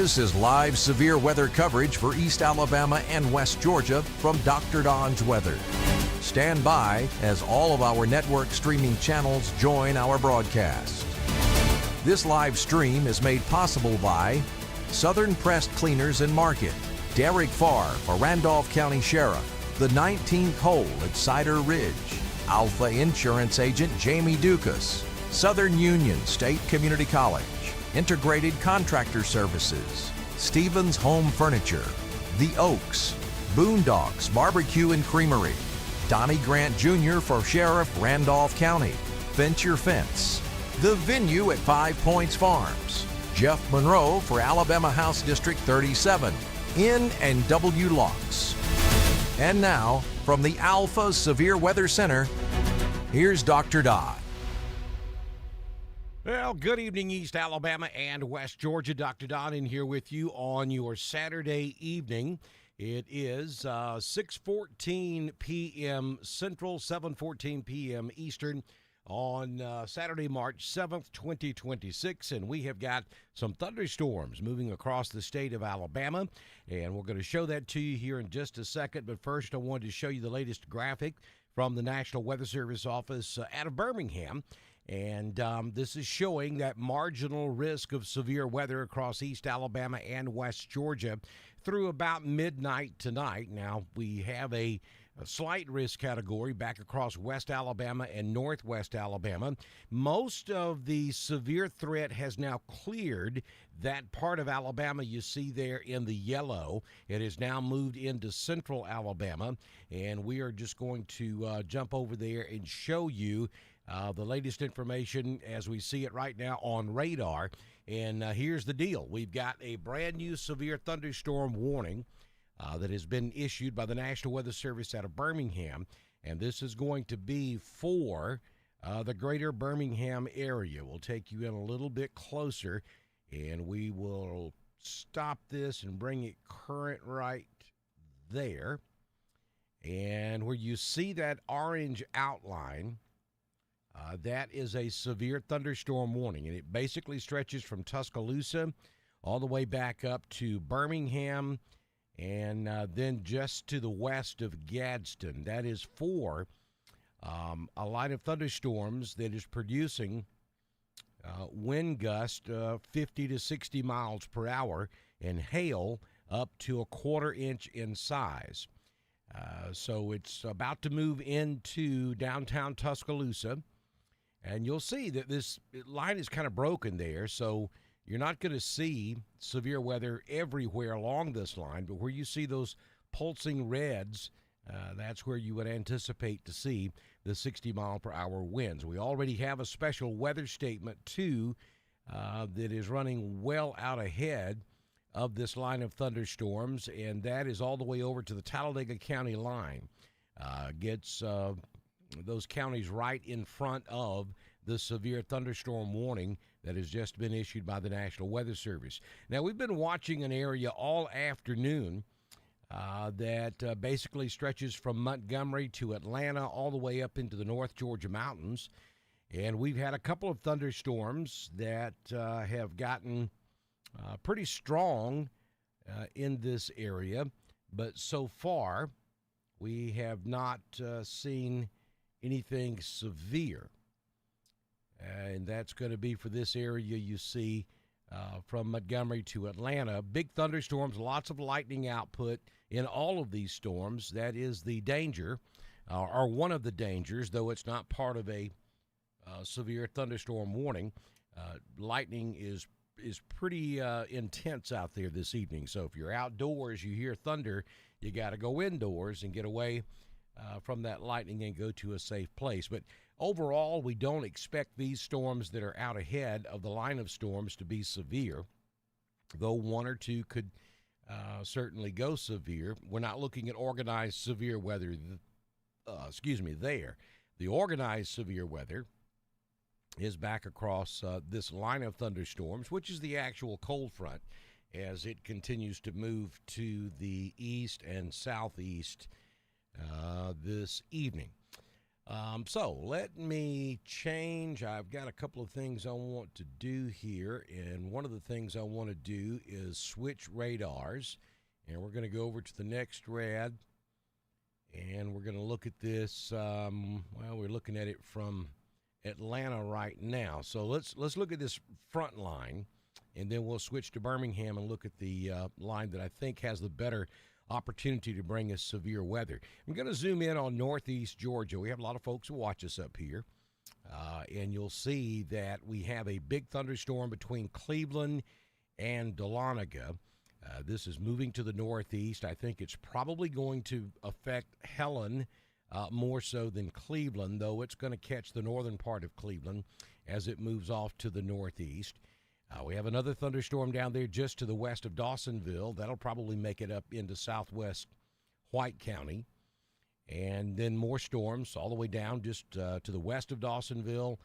This is live severe weather coverage for East Alabama and West Georgia from Dr. Don's Weather. Stand by as all of our network streaming channels join our broadcast. This live stream is made possible by Southern Pressed Cleaners and Market, Derek Farr for Randolph County Sheriff, the 19th hole at Cider Ridge, Alpha Insurance Agent Jamie Dukas, Southern Union State Community College, Integrated Contractor Services, Stevens Home Furniture, The Oaks, Boondocks Barbecue and Creamery, Donnie Grant Jr. for Sheriff Randolph County, Fincher Fence, The Venue at 5 Points Farms, Jeff Monroe for Alabama House District 37, N&W Locks. And now, from the Alpha Severe Weather Center, here's Dr. Dodd. Well, good evening, East Alabama and West Georgia. Dr. Dodd in here with you on your Saturday evening. It is 6:14 p.m. Central, 7:14 p.m. Eastern on Saturday, March 7th, 2026. And we have got some thunderstorms moving across the state of Alabama. And we're going to show that to you here in just a second. But first, I wanted to show you the latest graphic from the National Weather Service office out of Birmingham. And this is showing that marginal risk of severe weather across East Alabama and West Georgia through about midnight tonight. Now, we have a slight risk category back across West Alabama and Northwest Alabama. Most of the severe threat has now cleared. That part of Alabama you see there in the yellow, it has now moved into central Alabama. And we are just going to jump over there and show you the latest information as we see it right now on radar. And here's the deal. We've got a brand new severe thunderstorm warning that has been issued by the National Weather Service out of Birmingham. And this is going to be for the greater Birmingham area. We'll take you in a little bit closer, and we will stop this and bring it current right there. And where you see that orange outline, that is a severe thunderstorm warning, and it basically stretches from Tuscaloosa all the way back up to Birmingham and then just to the west of Gadsden. That is for a line of thunderstorms that is producing wind gust 50 to 60 miles per hour and hail up to a quarter-inch in size. So it's about to move into downtown Tuscaloosa. And you'll see that this line is kind of broken there, so you're not going to see severe weather everywhere along this line, but where you see those pulsing reds, that's where you would anticipate to see the 60-mile-per-hour winds. We already have a special weather statement, too, that is running well out ahead of this line of thunderstorms, and that is all the way over to the Talladega County line. Gets those counties right in front of the severe thunderstorm warning that has just been issued by the National Weather Service. Now, we've been watching an area all afternoon that basically stretches from Montgomery to Atlanta all the way up into the North Georgia mountains. And we've had a couple of thunderstorms that have gotten pretty strong in this area. But so far, we have not seen anything severe, and that's going to be for this area you see from Montgomery to Atlanta. Big thunderstorms, lots of lightning output in all of these storms. That is the danger, or one of the dangers, though it's not part of a severe thunderstorm warning. Lightning is pretty intense out there this evening, so if you're outdoors, you hear thunder, you got to go indoors and get away from that lightning and go to a safe place. But overall, we don't expect these storms that are out ahead of the line of storms to be severe, though one or two could certainly go severe. We're not looking at organized severe weather, there. The organized severe weather is back across this line of thunderstorms, which is the actual cold front, as it continues to move to the east and southeast this evening. So let me change. I've got a couple of things I want to do here, and one of the things I want to do is switch radars, and we're going to go over to the next rad, and we're going to look at this. We're looking at it from Atlanta right now. So let's look at this front line, and then we'll switch to Birmingham and look at the line that I think has the better opportunity to bring us severe weather. I'm going to zoom in on northeast Georgia. We have a lot of folks who watch us up here, and you'll see that we have a big thunderstorm between Cleveland and Dahlonega. This is moving to the northeast. I think it's probably going to affect Helen more so than Cleveland, though it's going to catch the northern part of Cleveland as it moves off to the northeast. We have another thunderstorm down there just to the west of Dawsonville. That'll probably make it up into southwest White County. And then more storms all the way down just to the west of Dawsonville,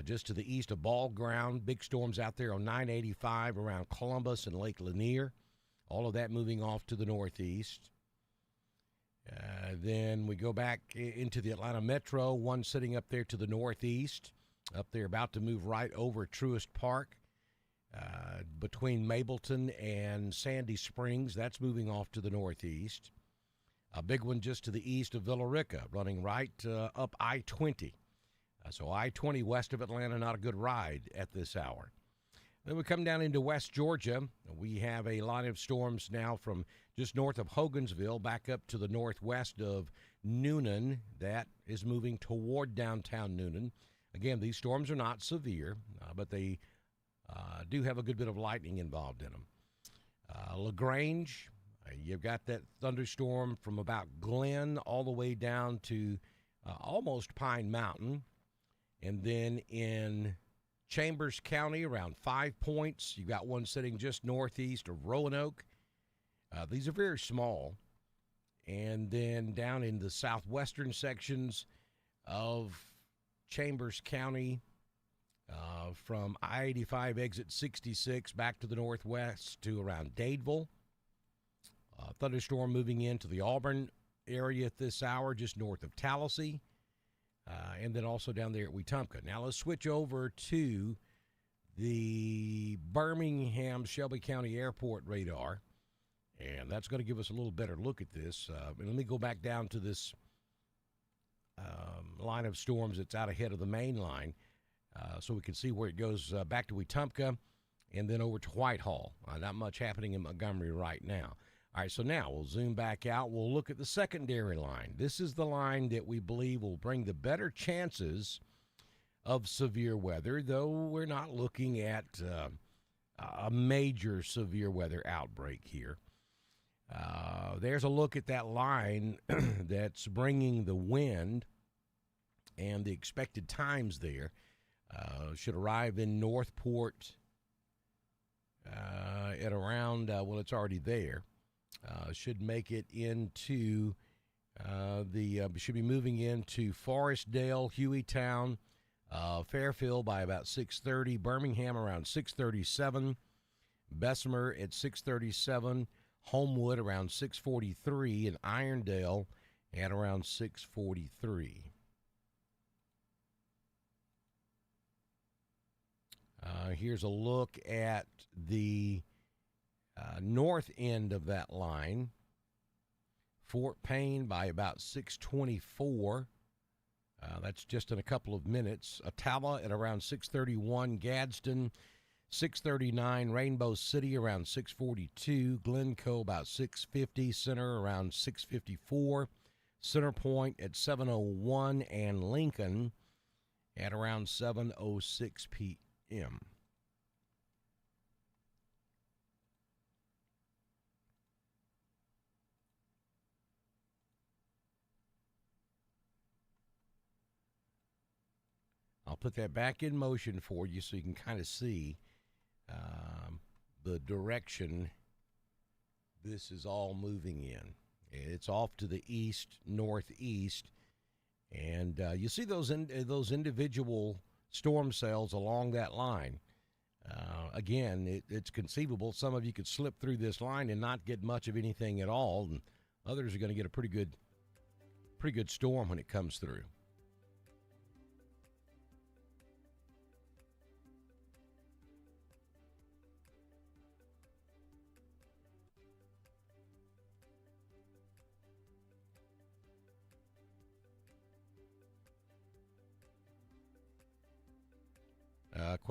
just to the east of Ball Ground. Big storms out there on 985 around Columbus and Lake Lanier. All of that moving off to the northeast. Then we go back into the Atlanta metro, one sitting up there to the northeast. Up there about to move right over Truist Park. Between Mableton and Sandy Springs, that's moving off to the northeast. A big one just to the east of Villa Rica, running right up I-20. So I-20 west of Atlanta, not a good ride at this hour. Then we come down into West Georgia. We have a line of storms now from just north of Hogansville back up to the northwest of Noonan. That is moving toward downtown Noonan. Again, these storms are not severe, but they do have a good bit of lightning involved in them. LaGrange, you've got that thunderstorm from about Glen all the way down to almost Pine Mountain. And then in Chambers County, around 5 points, you've got one sitting just northeast of Roanoke. These are very small. And then down in the southwestern sections of Chambers County, from I-85 exit 66 back to the northwest to around Dadeville. Thunderstorm moving into the Auburn area at this hour, just north of Tallahassee, and then also down there at Wetumpka. Now let's switch over to the Birmingham Shelby County Airport radar, and that's going to give us a little better look at this. And let me go back down to this line of storms that's out ahead of the main line. So we can see where it goes back to Wetumpka and then over to Whitehall. Not much happening in Montgomery right now. All right, so now we'll zoom back out. We'll look at the secondary line. This is the line that we believe will bring the better chances of severe weather, though we're not looking at a major severe weather outbreak here. There's a look at that line that's bringing the wind and the expected times there. Should arrive in Northport at around, it's already there. Should make it into should be moving into Forestdale, Hueytown, Fairfield by about 6:30, Birmingham around 6:37, Bessemer at 6:37, Homewood around 6:43, and Irondale at around 6:43. Here's a look at the north end of that line. Fort Payne by about 6:24. That's just in a couple of minutes. Attalla at around 6:31. Gadsden, 6:39. Rainbow City around 6:42. Glencoe about 6:50. Center around 6:54. Center Point at 7:01. And Lincoln at around 7:06 p.m. I'll put that back in motion for you so you can kind of see the direction this is all moving in. It's off to the east, northeast, and you see those individual storm cells along that line. Again, it's conceivable some of you could slip through this line and not get much of anything at all, and others are going to get a pretty good storm when it comes through.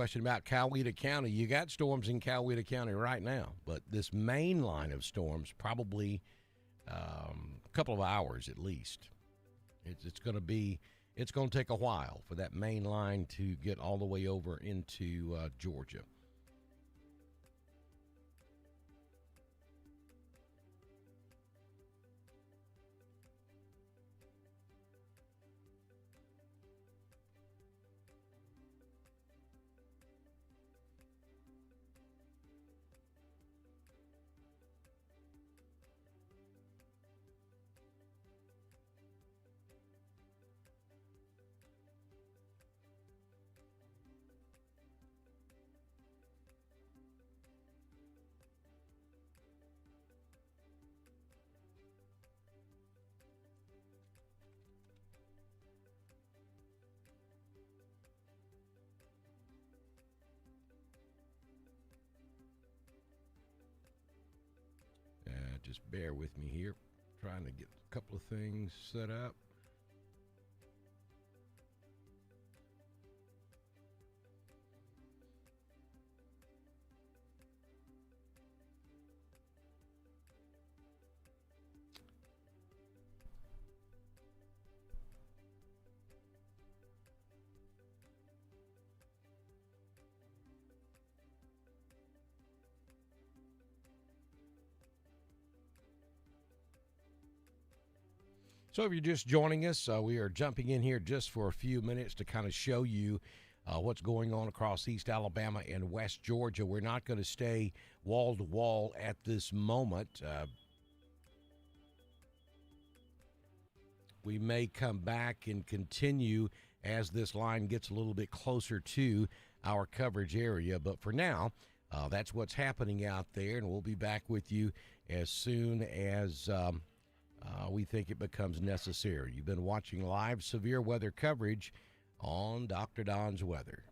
question about Coweta County. You got storms in Coweta County right now, but this main line of storms probably a couple of hours at least. It's going to take a while for that main line to get all the way over into Georgia. Just bear with me here, trying to get a couple of things set up. So if you're just joining us, we are jumping in here just for a few minutes to kind of show you what's going on across East Alabama and West Georgia. We're not going to stay wall to wall at this moment. We may come back and continue as this line gets a little bit closer to our coverage area. But for now, that's what's happening out there, and we'll be back with you as soon as we think it becomes necessary. You've been watching live severe weather coverage on Dr. Don's Weather.